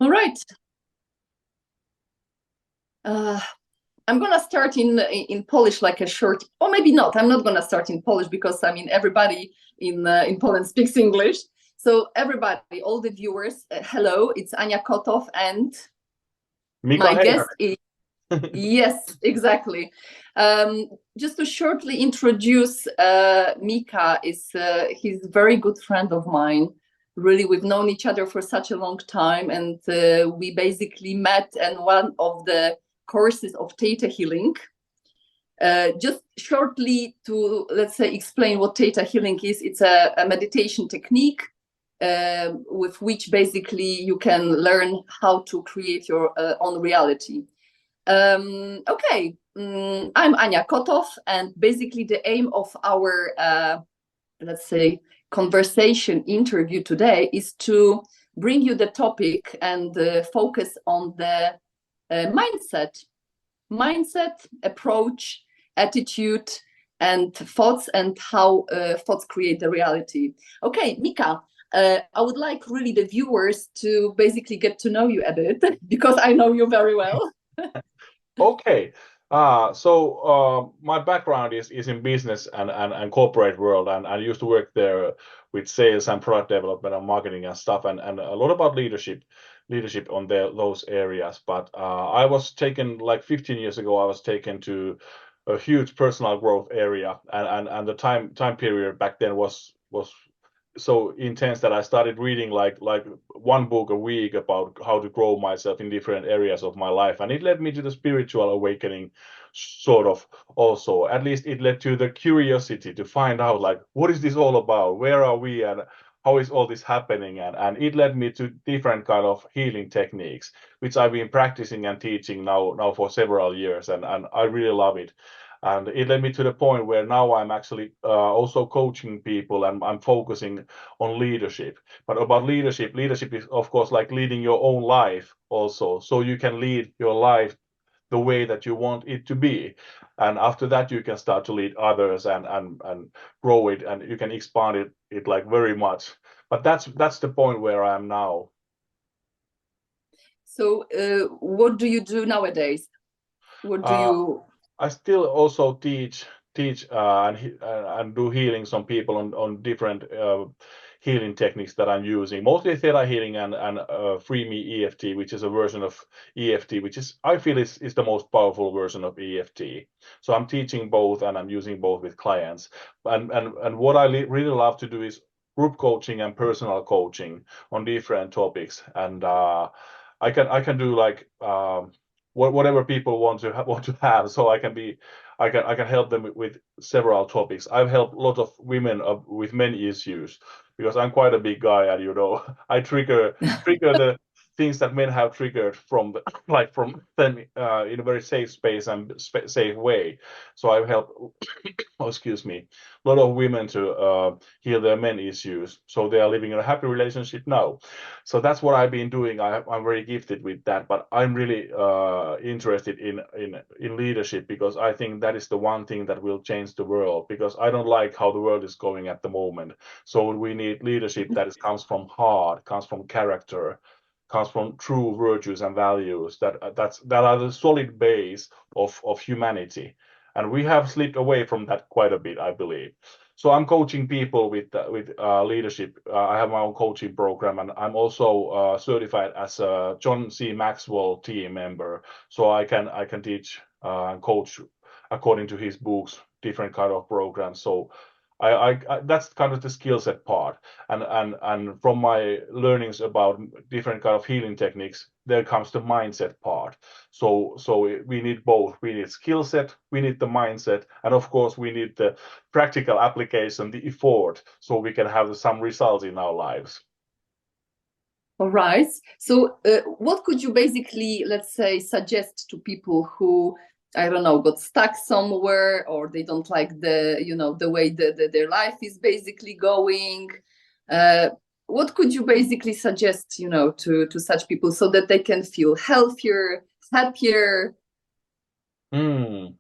All right. I'm gonna start in Polish, like a short, or maybe not. I'm not gonna start in Polish because I mean everybody in Poland speaks English. So everybody, all the viewers, hello. It's Ania Kotov, and Mika my guest Heinonen. is yes, exactly. Just to shortly introduce Mika, is he's a very good friend of mine. Really, we've known each other for such a long time, and we basically met in one of the courses of Theta Healing. Just shortly to, let's say, explain what Theta Healing is. It's a meditation technique with which basically you can learn how to create your own reality. Okay, I'm Ania Kotov, and basically the aim of our, let's say, conversation interview today is to bring you the topic and focus on the mindset, approach, attitude, and thoughts, and how thoughts create the reality. Okay, Mika, I would like really the viewers to basically get to know you a bit because I know you very well. Okay. My background is in business and corporate world, and I used to work there with sales and product development and marketing and stuff, and a lot about leadership on those areas. But I was taken like 15 years ago. I was taken to a huge personal growth area, and the time period back then was so intense that I started reading like one book a week about how to grow myself in different areas of my life, and it led me to the spiritual awakening, sort of. Also, at least it led to the curiosity to find out like what is this all about, where are we, and how is all this happening, and it led me to different kind of healing techniques which I've been practicing and teaching now for several years, and I really love it. And it led me to the point where now I'm actually also coaching people, and I'm focusing on leadership. But about leadership is of course like leading your own life also, so you can lead your life the way that you want it to be, and after that you can start to lead others and grow it, and you can expand it like very much. But that's the point where I am now. So, what do you do nowadays? What do Uh, you? I still also teach and do healings on people on different healing techniques that I'm using, mostly theta healing and free me EFT, which is a version of EFT, which is I feel is the most powerful version of EFT. So I'm teaching both, and I'm using both with clients. And what I really love to do is group coaching and personal coaching on different topics, and I can do like whatever people want to have, so I can help them with several topics. I've helped a lot of women with many issues because I'm quite a big guy, and I trigger the things that men have triggered from the, like from them in a very safe space and safe way. So I've helped oh, excuse me, a lot of women to heal their men issues, so they are living in a happy relationship now. So that's what I've been doing. I'm very gifted with that, but I'm really interested in leadership, because I think that is the one thing that will change the world, because I don't like how the world is going at the moment. So we need leadership that comes from heart, comes from character, comes from true virtues and values that are the solid base of humanity, and we have slipped away from that quite a bit, I believe. So I'm coaching people with leadership. I have my own coaching program, and I'm also certified as a John C. Maxwell team member. So I can teach and coach according to his books, different kind of programs. So I that's kind of the skill set part, and from my learnings about different kind of healing techniques, there comes the mindset part. So we need both. We need skill set, we need the mindset, and of course we need the practical application, the effort, so we can have some results in our lives. All right. So, what could you basically, let's say, suggest to people who, I don't know, got stuck somewhere, or they don't like the way their life is basically going? Uh, what could you basically suggest, to such people so that they can feel healthier, happier? Hmm.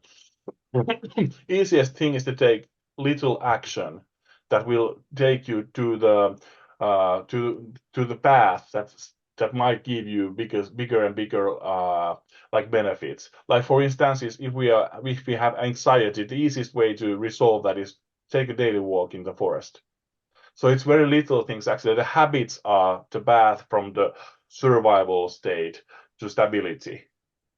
Easiest thing is to take little action that will take you to the to the path that might give you bigger and bigger like benefits. Like for instance, if we have anxiety, the easiest way to resolve that is take a daily walk in the forest. So it's very little things actually. The habits are the path from the survival state to stability,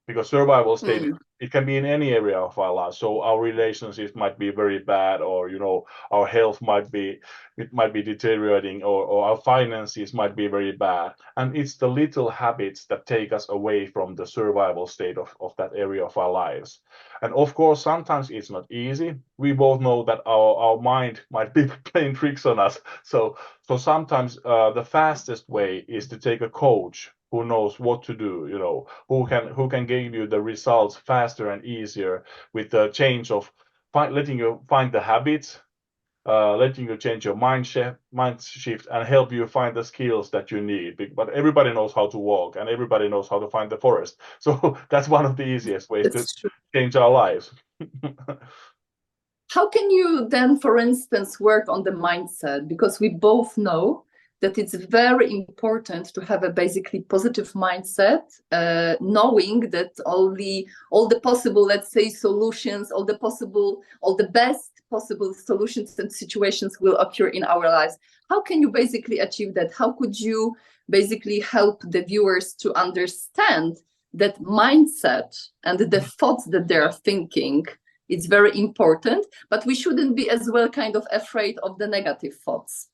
because survival state, Mm. it can be in any area of our life. So our relationships might be very bad, or our health might be deteriorating, or our finances might be very bad, and it's the little habits that take us away from the survival state of that area of our lives. And of course sometimes it's not easy. We both know that our mind might be playing tricks on us. So sometimes the fastest way is to take a coach who knows what to do, who can give you the results faster and easier, with the change of letting you find the habits, letting you change your mind shift, and help you find the skills that you need. But everybody knows how to walk, and everybody knows how to find the forest. So that's one of the easiest ways to That's true. change our lives. How can you then, for instance, work on the mindset? Because we both know that it's very important to have a basically positive mindset, knowing that all the possible, let's say, solutions, all the best possible solutions and situations will occur in our lives. How can you basically achieve that? How could you basically help the viewers to understand that mindset and the thoughts that they're thinking? It's very important, but we shouldn't be as well kind of afraid of the negative thoughts.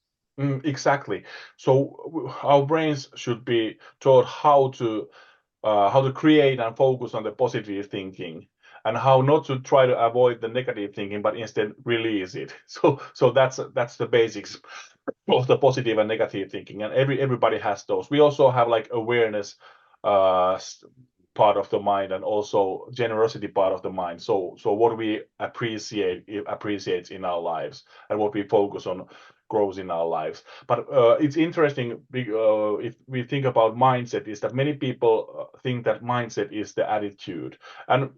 Exactly. So our brains should be taught how to create and focus on the positive thinking, and how not to try to avoid the negative thinking, but instead release it. So that's the basics of the positive and negative thinking, and everybody has those. We also have like awareness part of the mind, and also generosity part of the mind. So what we appreciates in our lives, and what we focus on grows in our lives. But it's interesting, if we think about mindset, is that many people think that mindset is the attitude, and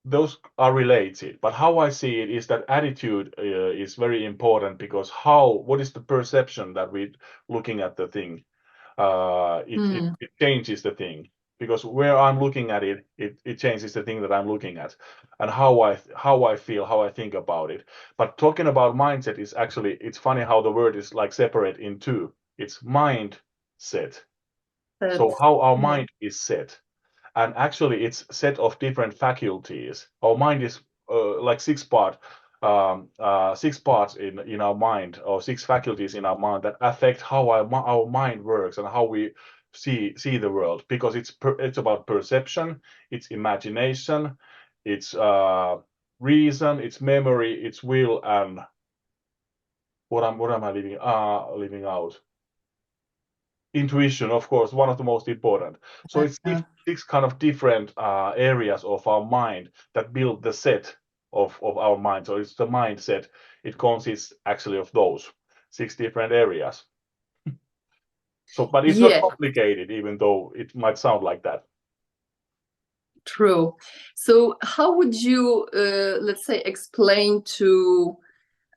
those are related. But how I see it is that attitude is very important, because what is the perception that we looking at the thing, it changes the thing, because where I'm looking at it changes the thing that I'm looking at, and how I feel, how I think about it. But talking about mindset is actually, it's funny how the word is like separate in two. It's mind set. So how our mind is set, and actually it's set of different faculties. Our mind is like six parts in our mind, or six faculties in our mind, that affect how our mind works and how we see the world, because it's about perception, it's imagination, it's reason, it's memory, it's will, and what am I leaving out? Intuition, of course, one of the most important. So it's six kind of different areas of our mind that build the set of our mind. So it's the mindset. It consists actually of those six different areas. So, but it's not complicated, even though it might sound like that. True. So how would you, let's say, explain to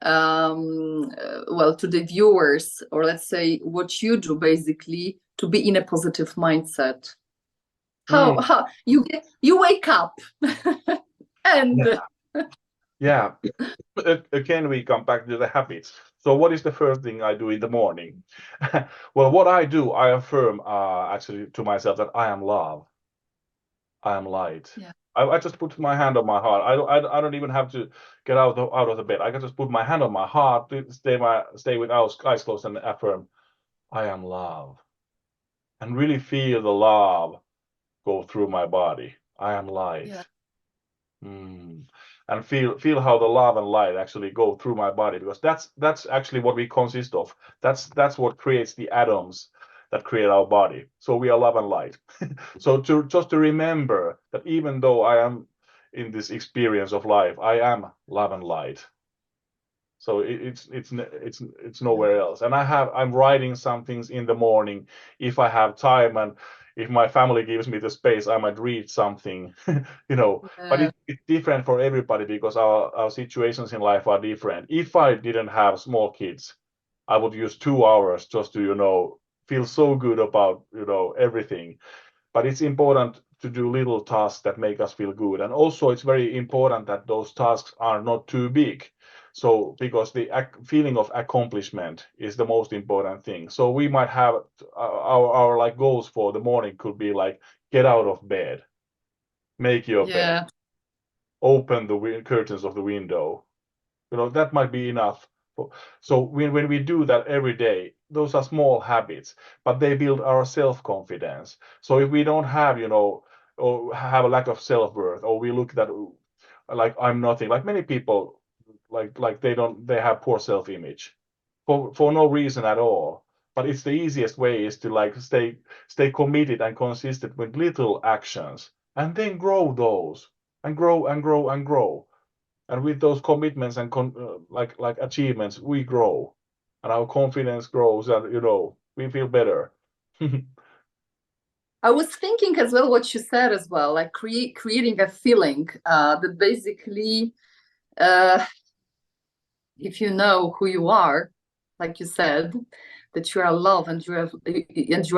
to the viewers, or let's say what you do basically to be in a positive mindset? How you wake up and yeah. Again, we come back to the habits. So what is the first thing I do in the morning? Well, what I do, I affirm actually to myself that I am love, I am light. Yeah. I just put my hand on my heart. I don't even have to get out of the bed. I can just put my hand on my heart, stay with eyes closed, and affirm, I am love, and really feel the love go through my body. I am light. Yeah. And feel how the love and light actually go through my body, because that's actually what we consist of. That's what creates the atoms that create our body. So we are love and light. So just to remember that even though I am in this experience of life, I am love and light. So it's nowhere else. And I'm writing some things in the morning if I have time, and if my family gives me the space, I might read something, But it's different for everybody, because our situations in life are different. If I didn't have small kids, I would use 2 hours just to feel so good about, everything. But it's important to do little tasks that make us feel good. And also it's very important that those tasks are not too big. So because the feeling of accomplishment is the most important thing. So we might have our like goals for the morning could be like, get out of bed, make your bed, Yeah. open the curtains of the window. That might be enough. So when we do that every day, those are small habits, but they build our self-confidence. So if we don't have, or have a lack of self-worth, or we look that like I'm nothing, like many people, like they have poor self-image for no reason at all. But it's the easiest way is to like stay committed and consistent with little actions, and then grow those, and grow and grow and grow. And with those commitments and like achievements, we grow, and our confidence grows, and we feel better. I was thinking as well what you said as well, like creating a feeling that basically, if you know who you are, like you said, that you are loved and you are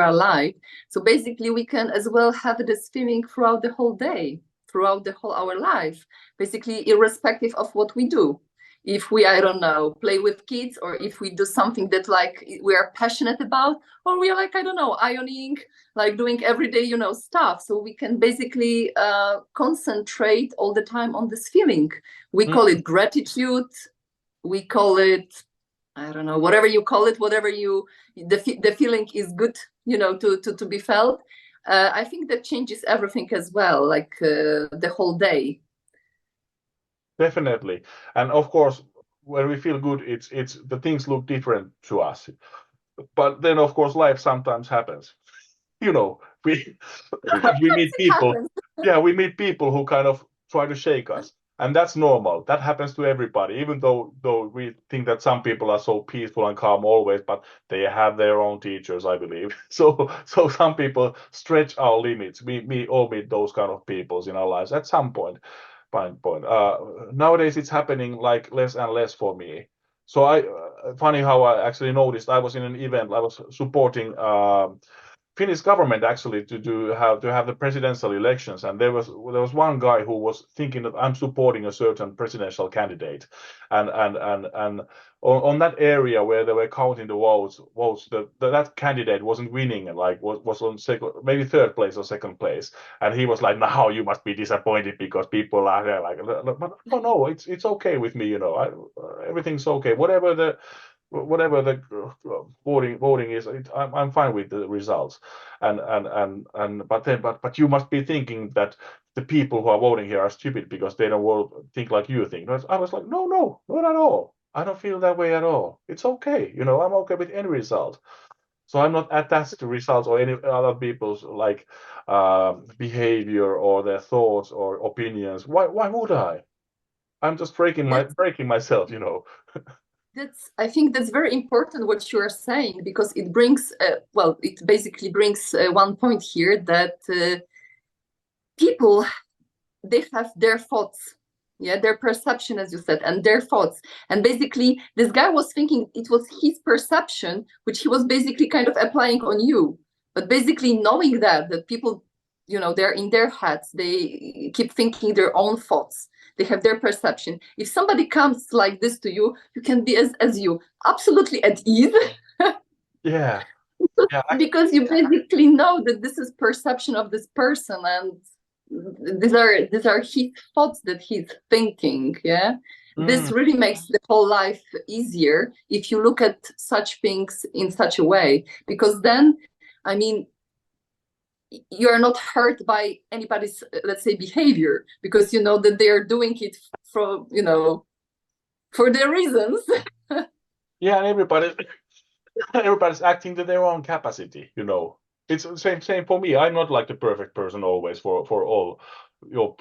alive. So basically, we can as well have this feeling throughout the whole day, throughout the whole our life, basically irrespective of what we do. If we, I don't know, play with kids, or if we do something that like we are passionate about, or we are like, I don't know, ironing, like doing everyday, stuff. So we can basically concentrate all the time on this feeling. We call it gratitude. We call it, I don't know, whatever you call it, the feeling is good, to be felt. I think that changes everything as well, like the whole day. Definitely. And of course, when we feel good, it's the things look different to us. But then of course life sometimes happens. We we Sometimes meet it people. happens. Yeah, we meet people who kind of try to shake us. And that's normal. That happens to everybody, even though we think that some people are so peaceful and calm always, but they have their own teachers, I believe. So some people stretch our limits. We all meet those kind of peoples in our lives at some point. Nowadays it's happening like less and less for me. So funny how I actually noticed. I was in an event. I was supporting Finnish government actually to have the presidential elections, and there was one guy who was thinking that I'm supporting a certain presidential candidate, and on that area where they were counting the votes, that candidate wasn't winning, and like was on second, maybe third place or second place, and he was like, "Now you must be disappointed because people are there." Like, but no, it's okay with me, everything's okay. Whatever the voting is, I'm fine with the results, but you must be thinking that the people who are voting here are stupid because they don't think like you think. I was like, no, not at all. I don't feel that way at all. It's okay, I'm okay with any result. So I'm not attached to results or any other people's like behavior or their thoughts or opinions. Why would I? I'm just breaking myself. I think that's very important what you are saying, because it brings it basically brings one point here, that people, they have their thoughts, yeah, their perception, as you said, and their thoughts. And basically this guy was thinking it was his perception which he was basically kind of applying on you. But basically knowing that people, they're in their heads, they keep thinking their own thoughts, they have their perception. If somebody comes like this to you, you can be as you, absolutely at ease. Yeah. Yeah. Because you basically know that this is perception of this person, and these are his thoughts that he's thinking. Yeah, this really makes the whole life easier if you look at such things in such a way, because then, I mean, you are not hurt by anybody's, let's say, behavior, because you know that they are doing it for their reasons. Yeah, and everybody's acting to their own capacity. It's the same for me. I'm not like the perfect person always for all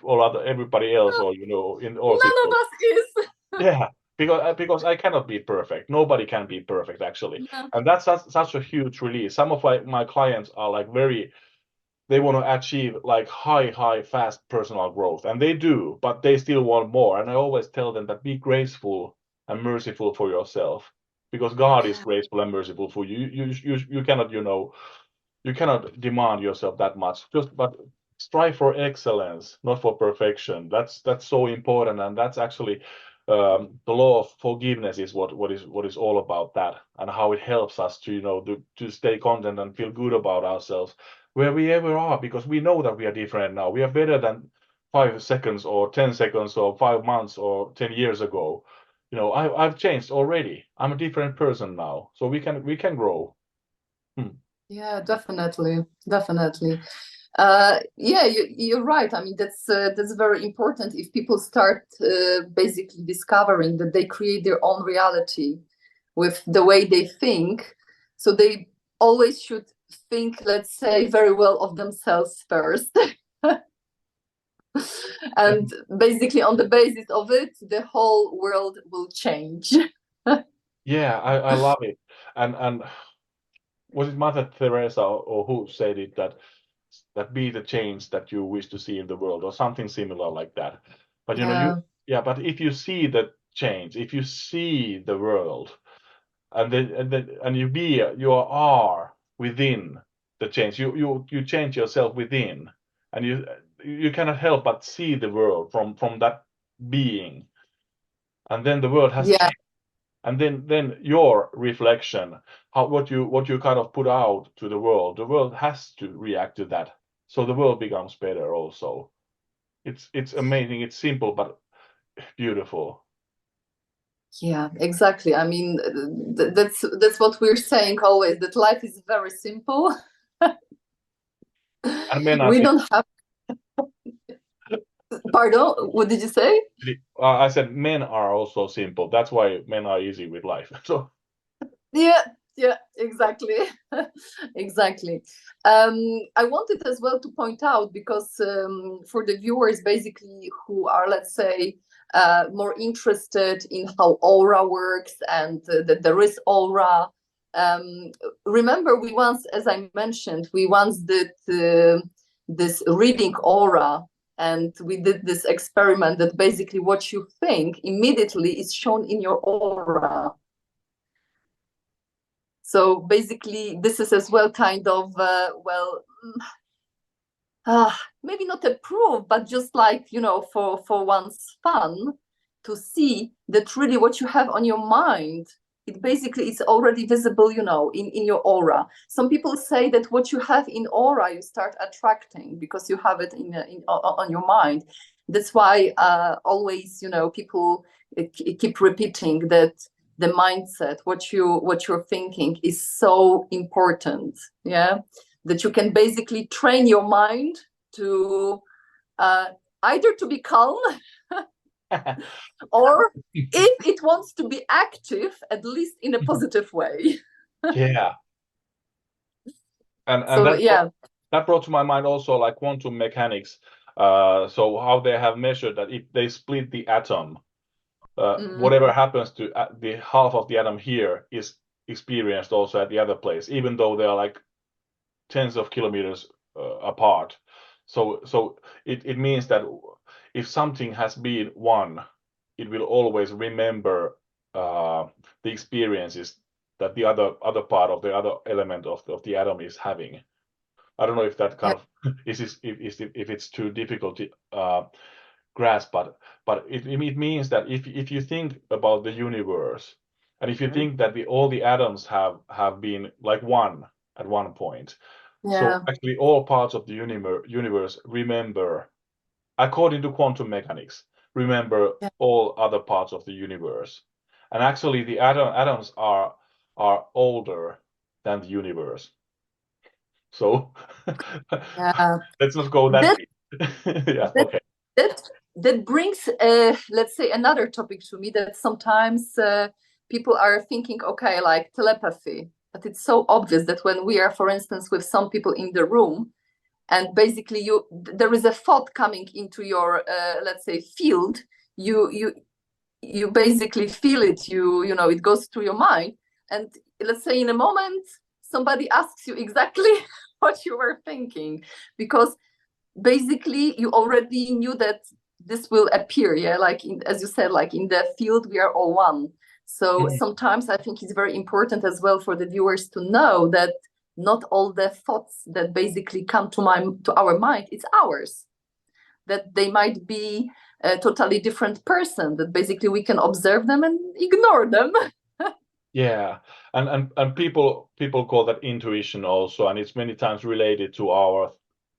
other everybody else, or in all None of situations. us is. Yeah, because I cannot be perfect. Nobody can be perfect actually, No. and that's such a huge release. Some of my clients are like they want to achieve like high fast personal growth, and they do, but they still want more. And I always tell them that be graceful and merciful for yourself. because God is graceful and merciful for you. You cannot, you cannot demand yourself that much. But strive for excellence, not for perfection. That's so important, and that's actually the law of forgiveness is what is all about that, and how it helps us to to stay content and feel good about ourselves where we ever are, because we know that we are different now. We are better than 5 seconds or 10 seconds or 5 months or 10 years ago. I've changed already. I'm a different person now, so we can grow. Yeah, definitely, definitely. Yeah, you're right. I mean, that's very important. If people start basically discovering that they create their own reality with the way they think, so they always should think, let's say, very well of themselves first. And basically, on the basis of it, the whole world will change. Yeah, I love it. And was it Mother Teresa or who said it, that be the change that you wish to see in the world, or something similar like that. But Yeah, but if you see the change, if you see the world, and you are within the change, you change yourself within, and you cannot help but see the world from that being, and then the world has yeah, changed. And then your reflection, what you kind of put out to the world has to react to that, so the world becomes better also. It's amazing. It's simple but beautiful. yeah, exactly. I mean, that's what we're saying always, that life is very simple. And men are We simple. don't have, pardon, what did you say? I said men are also simple. That's why men are easy with life. So Yeah, yeah, exactly. Exactly. I wanted as well to point out, because for the viewers basically who are, let's say, more interested in how aura works, and that there is aura. Um, Remember, we once, as I mentioned, we once did this reading aura, and we did this experiment that basically what you think immediately is shown in your aura. So basically, this is as well kind of, maybe not a proof, but just like, for one's fun, to see that really what you have on your mind, it basically is already visible, in your aura. Some people say that what you have in aura, you start attracting because you have it on your mind. That's why always, people keep repeating that the mindset, what you're thinking, is so important. Yeah, that you can basically train your mind to uh, either to be calm, or if it wants to be active, at least in a positive way. yeah, and So yeah, that brought to my mind also like quantum mechanics. So how they have measured that if they split the atom, whatever happens to the half of the atom here is experienced also at the other place, even though they are like tens of kilometers apart. So it means that if something has been one, it will always remember the experiences that the other part of the other element of the atom is having. I don't know if that kind yeah, of if it's too difficult to grasp, but it means that if you think about the universe, and if you think that all the atoms have been like one at one point, so yeah, actually all parts of the universe remember, according to quantum mechanics, remember yeah, all other parts of the universe, and actually the atoms are older than the universe. So yeah. let's not go that That deep. Yeah, that okay. that that brings, let's say, another topic to me, that sometimes people are thinking, okay, like telepathy, but it's so obvious that when we are, for instance, with some people in the room, and basically there is a thought coming into your, let's say, field, you basically feel it, it goes through your mind, and let's say in a moment somebody asks you exactly what you were thinking, because basically you already knew that this will appear. Yeah, like as you said, like in the field we are all one. So sometimes I think it's very important as well for the viewers to know that not all the thoughts that basically come to our mind, it's ours. That they might be a totally different person, that basically we can observe them and ignore them. Yeah, and people call that intuition also, and it's many times related to our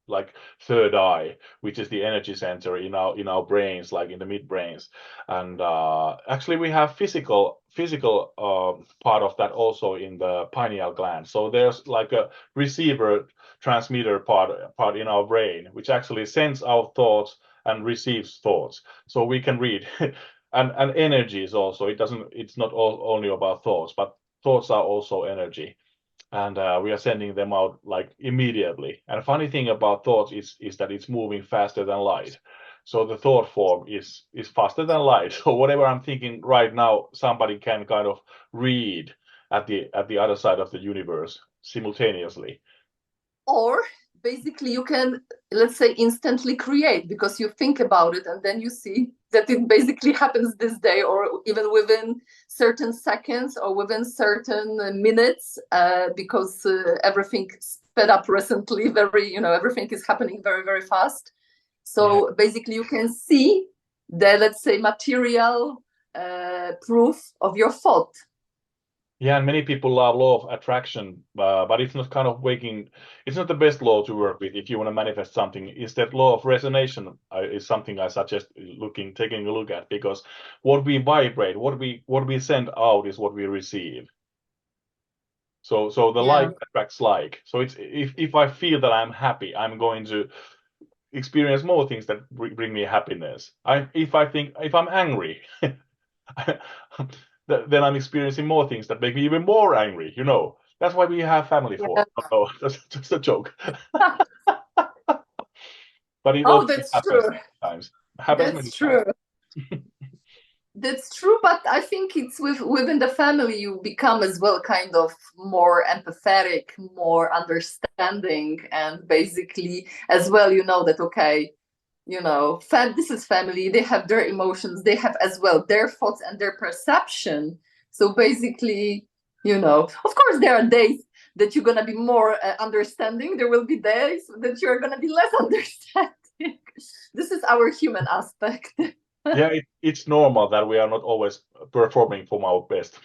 like third eye, which is the energy center in our brains, like in the midbrains. And actually, we have physical part of that also in the pineal gland. So there's like a receiver transmitter part in our brain, which actually sends out thoughts and receives thoughts. So we can read. And energy is also, it's not only about thoughts, but thoughts are also energy, and we are sending them out like immediately. And funny thing about thoughts is that it's moving faster than light. So the thought form is faster than light. So whatever I'm thinking right now, somebody can kind of read at the other side of the universe simultaneously. Or basically you can, let's say, instantly create, because you think about it and then you see that it basically happens this day, or even within certain seconds or within certain minutes, because everything sped up recently, everything is happening very, very fast. So Yeah. basically you can see the, let's say, material proof of your thought. Yeah, and many people love law of attraction, but it's not kind of waking. It's not the best law to work with if you want to manifest something. Instead, law of resonance is something I suggest taking a look at, because what we vibrate, what we send out is what we receive. So the Yeah. like attracts like. So it's if I feel that I'm happy, I'm going to experience more things that bring me happiness. If I'm angry, then I'm experiencing more things that make me even more angry. That's why we have family for. Yeah. Oh, that's just a joke. But it Oh, also that's happens true. sometimes. Happens many That's times. true. That's true, but I think it's within the family you become as well kind of more empathetic, more understanding, and basically as well you know that okay, this is family. They have their emotions. They have as well their thoughts and their perception. So basically, of course, there are days that you're gonna be more understanding. There will be days that you're gonna be less understanding. This is our human aspect. Yeah, it's normal that we are not always performing from our best.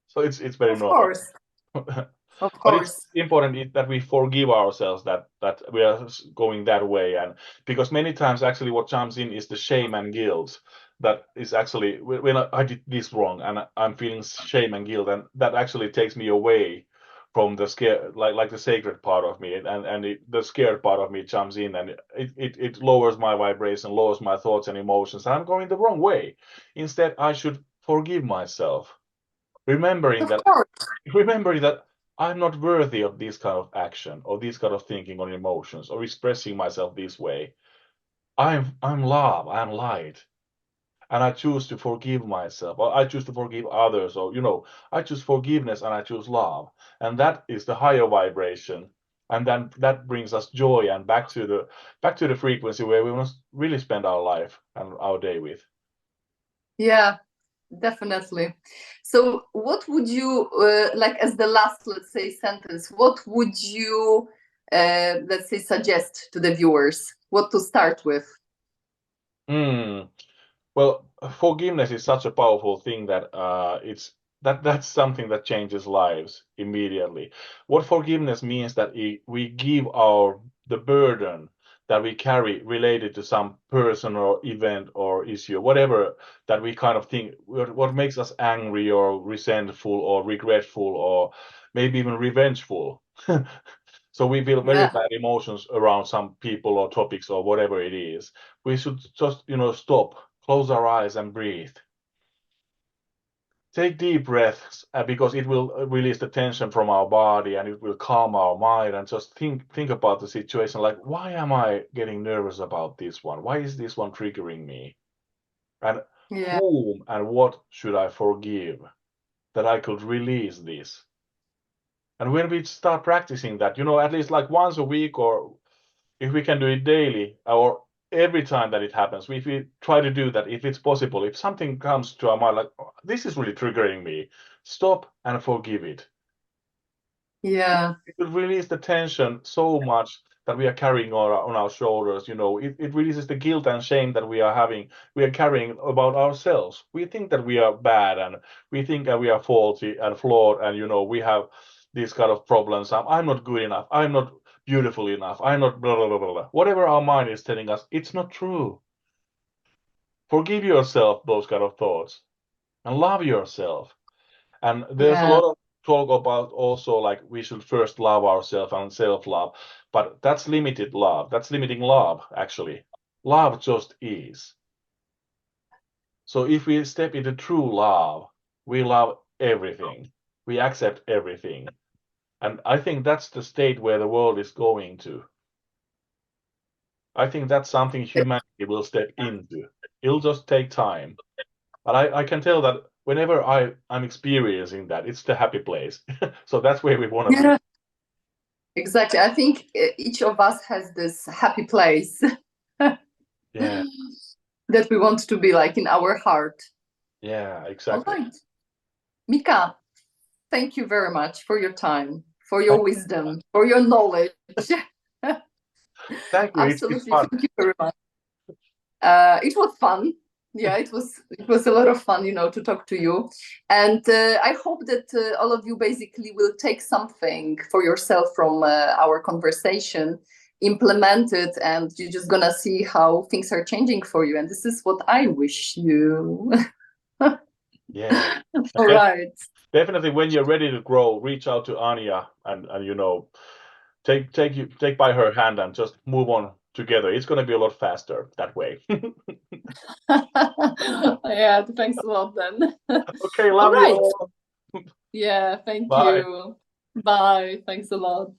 So it's very Of normal. course, of But it's course. important that we forgive ourselves that we are going that way, and because many times actually what jumps in is the shame and guilt. That is actually when I did this wrong, and I'm feeling shame and guilt, and that actually takes me away from the scare, like the sacred part of me, and the scared part of me jumps in, and it lowers my vibration, lowers my thoughts and emotions, and I'm going the wrong way. Instead, I should forgive myself, remembering Of that course. remembering that I'm not worthy of this kind of action or this kind of thinking or emotions or expressing myself this way. I'm love, I'm light, and I choose to forgive myself, or I choose to forgive others, or I choose forgiveness and I choose love, and that is the higher vibration, and then that brings us joy and back to the frequency where we want to really spend our life and our day with. Yeah, definitely. So, what would you like as the last, let's say, sentence? What would you, let's say, suggest to the viewers? What to start with? Hmm. Well, forgiveness is such a powerful thing that that's something that changes lives immediately. What forgiveness means that we give the burden that we carry related to some person or event or issue, whatever that we kind of think what makes us angry or resentful or regretful or maybe even revengeful. So we feel very Yeah, bad emotions around some people or topics or whatever it is. We should just, stop, close our eyes and breathe. Take deep breaths because it will release the tension from our body and it will calm our mind, and just think about the situation like, why am I getting nervous about this one? Why is this one triggering me? And yeah, whom and what should I forgive that I could release this? And when we start practicing that, at least like once a week, or if we can do it daily, or every time that it happens, if we try to do that, if it's possible, if something comes to our mind like, "Oh, this is really triggering me," stop and forgive it. Yeah. It will release the tension so much that we are carrying on our shoulders. It releases the guilt and shame that we are carrying about ourselves. We think that we are bad, and we think that we are faulty and flawed, and we have these kind of problems. I'm not good enough. I'm not beautiful enough. I'm not blah blah blah blah. Blah. Whatever our mind is telling us, it's not true. Forgive yourself those kind of thoughts and love yourself. And there's a Yeah. lot of talk about also like we should first love ourselves and self-love, but that's limited love. That's limiting love, actually. Love just is. So if we step into true love, we love everything. We accept everything. And I think that's the state where the world is going to. I think that's something humanity will step into. It'll just take time. But I can tell that whenever I'm experiencing that, it's the happy place. So that's where we want to be. Yeah. Exactly. I think each of us has this happy place Yeah, that we want to be like in our heart. yeah, All exactly. right. Mika, thank you very much for your time, for your Thank, wisdom, for your knowledge. thank you. It's Absolutely. fun. Thank you very much. It was fun. Yeah, it was a lot of fun, to talk to you. And I hope that all of you basically will take something for yourself from our conversation, implement it, and you're just gonna see how things are changing for you. And this is what I wish you. Yeah. All right. Definitely when you're ready to grow, reach out to Ania and take by her hand and just move on together. It's going to be a lot faster that way. Yeah, thanks a lot then. Okay, All love you right. all. Yeah, thank Bye. you. Bye. Thanks a lot.